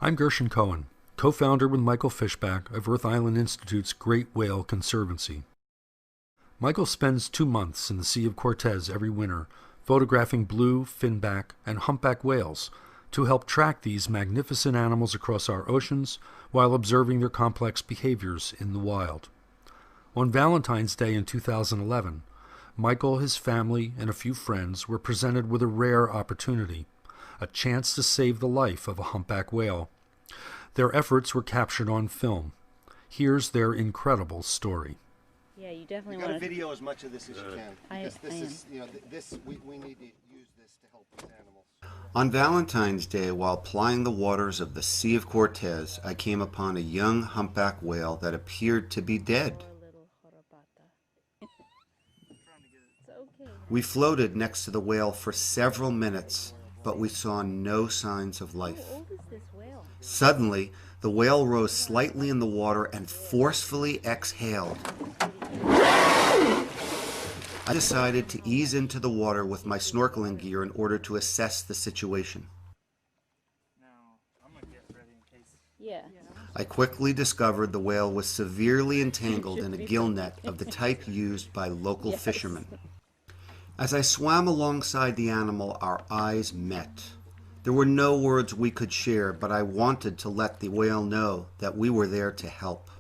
I'm Gershon Cohen, co-founder with Michael Fishback of Earth Island Institute's Great Whale Conservancy. Michael spends 2 months in the Sea of Cortez every winter, photographing blue, finback, and humpback whales to help track these magnificent animals across our oceans while observing their complex behaviors in the wild. On Valentine's Day in 2011, Michael, his family, and a few friends were presented with a rare opportunity, a chance to save the life of a humpback whale. Their efforts were captured on film. Here's their incredible story. Yeah, you definitely want to video as much of this as you can. Because this is, we need to use this to help these animals. On Valentine's Day, while plying the waters of the Sea of Cortez, I came upon a young humpback whale that appeared to be dead. We floated next to the whale for several minutes, but we saw no signs of life. How old is this whale? Suddenly, the whale rose slightly in the water and forcefully exhaled. I decided to ease into the water with my snorkeling gear in order to assess the situation. Yeah. I quickly discovered the whale was severely entangled in a gill net of the type used by local fishermen. As I swam alongside the animal, our eyes met. There were no words we could share, but I wanted to let the whale know that we were there to help.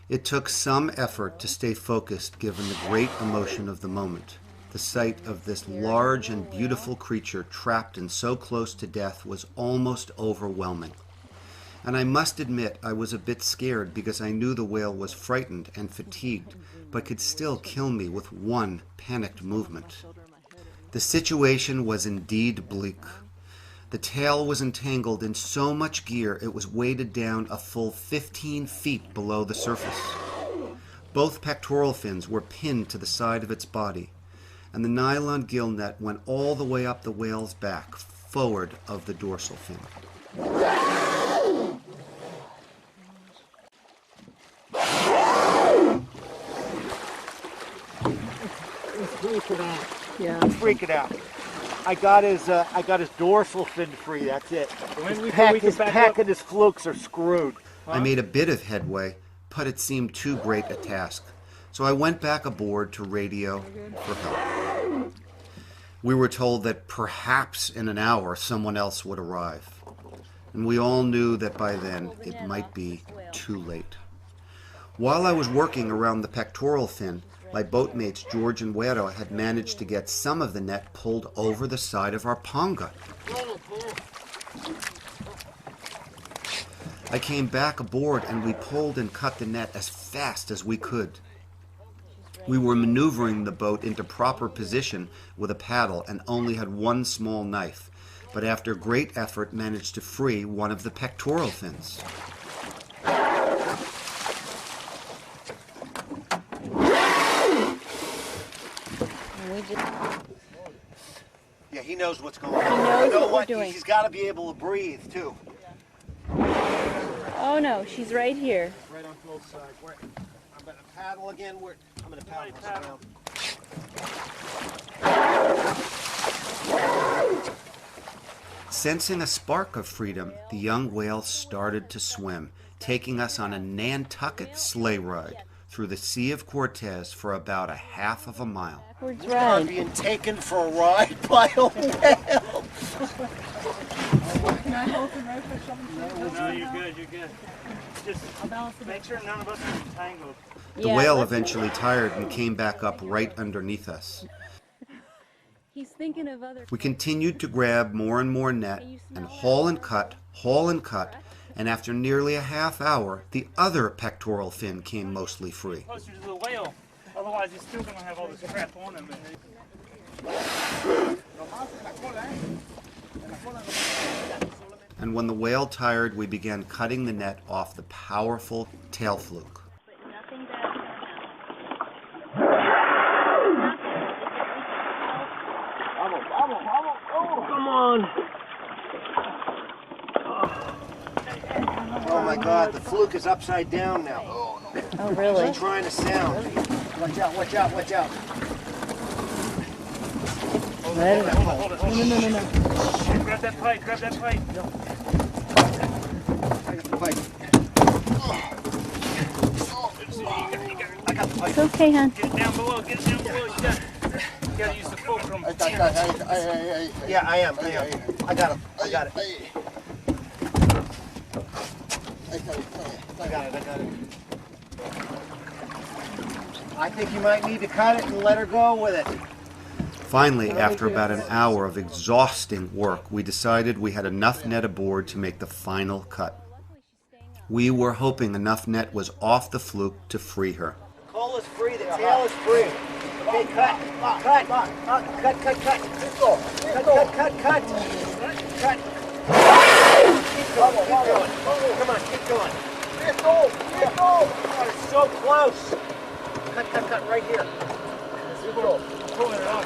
It took some effort to stay focused given the great emotion of the moment. The sight of this large and beautiful creature trapped and so close to death was almost overwhelming. And I must admit I was a bit scared because I knew the whale was frightened and fatigued, but could still kill me with one panicked movement. The situation was indeed bleak. The tail was entangled in so much gear it was weighted down a full 15 feet below the surface. Both pectoral fins were pinned to the side of its body, and the nylon gill net went all the way up the whale's back, forward of the dorsal fin. Let's freak it out. I got his dorsal fin free. That's it. His pack and his flukes are screwed. I made a bit of headway, but it seemed too great a task, so I went back aboard to radio for help. We were told that perhaps in an hour someone else would arrive, and we all knew that by then it might be too late. While I was working around the pectoral fin, my boatmates George and Wero had managed to get some of the net pulled over the side of our ponga. I came back aboard and we pulled and cut the net as fast as we could. We were maneuvering the boat into proper position with a paddle and only had one small knife, but after great effort managed to free one of the pectoral fins. Yeah, he knows what's going on. He knows what we're doing. He's got to be able to breathe, too. Oh no, she's right here. Right on both sides. I'm going to paddle again. I'm going to paddle this around. Sensing a spark of freedom, the young whale started to swim, taking us on a Nantucket sleigh ride through the Sea of Cortez for about a half of a mile. Backwards We're ride. being taken for a ride by a whale. Can I hold the rope or something? No, you're good, you're good. Just make sure none of us are entangled. The whale eventually tired and came back up right underneath us. He's thinking of other. We continued to grab more and more net and haul and cut, and after nearly a half hour, the other pectoral fin came mostly free. Closer to the whale, otherwise he's still going to have all this crap on him. And when the whale tired, we began cutting the net off the powerful tail fluke. Come on. Oh my God, the fluke is upside down now. Oh really? She's trying to sound. Watch out, watch out, watch out. Hold it. No. Grab that pipe, grab that pipe. if I... It's okay, hon. Get it down below. Get it down below. You gotta use the fulcrum. Yeah, I am. I got him. I got it. I got it. I think you might need to cut it and let her go with it. Finally, after about an hour of exhausting work, we decided we had enough net aboard to make the final cut. We were hoping enough net was off the fluke to free her. Pole is free, the tail is free. Okay, cut. Cut. Keep going. Come on, keep going. Oh, it's so close. Cut, right here. Pulling it off.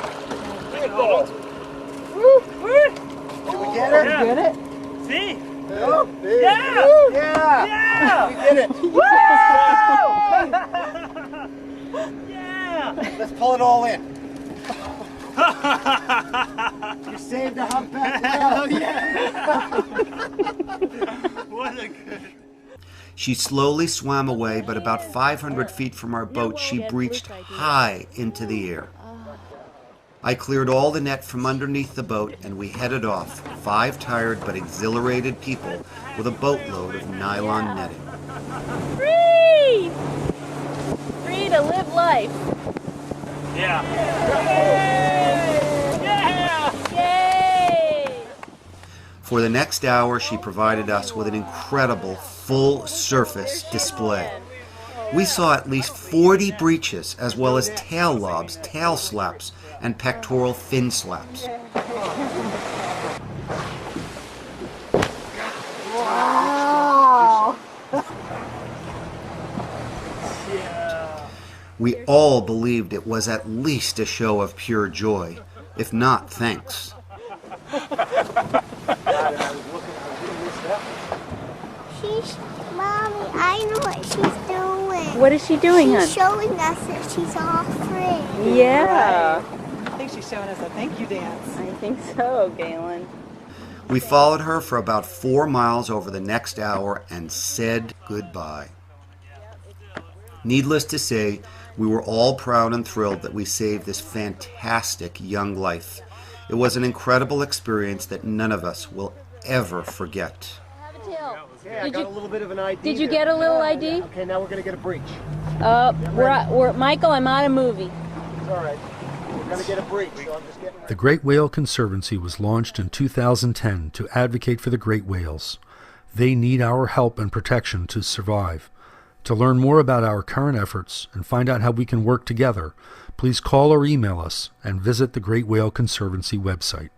Did we get her? Yeah. Get it? See? Yeah! We did it! Yeah! Let's pull it all in. You saved a humpback whale. Yeah! What a good... She slowly swam away, but about 500 feet from our boat, she breached high into the air. I cleared all the net from underneath the boat, and we headed off, 5 tired but exhilarated people with a boatload of nylon netting. Free! Free to live life. Yeah. Yay! For the next hour, she provided us with an incredible full-surface display. We saw at least 40 breaches, as well as tail lobs, tail slaps, and pectoral fin slaps. Wow! We all believed it was at least a show of pure joy, if not thanks. Mommy, I know what she's doing. What is she doing, hon? She's showing us that she's all free. Yeah. I think she's showing us a thank you dance. I think so, Galen. We followed her for about 4 miles over the next hour and said goodbye. Needless to say, we were all proud and thrilled that we saved this fantastic young life. It was an incredible experience that none of us will ever forget. Okay, I got a little bit of an ID. Did you get a little ID? Okay, now we're going to get a breach. We're Michael, I'm on a movie. It's all right. We're going to get a breach, so I'm just getting... The Great Whale Conservancy was launched in 2010 to advocate for the great whales. They need our help and protection to survive. To learn more about our current efforts and find out how we can work together, please call or email us and visit the Great Whale Conservancy website.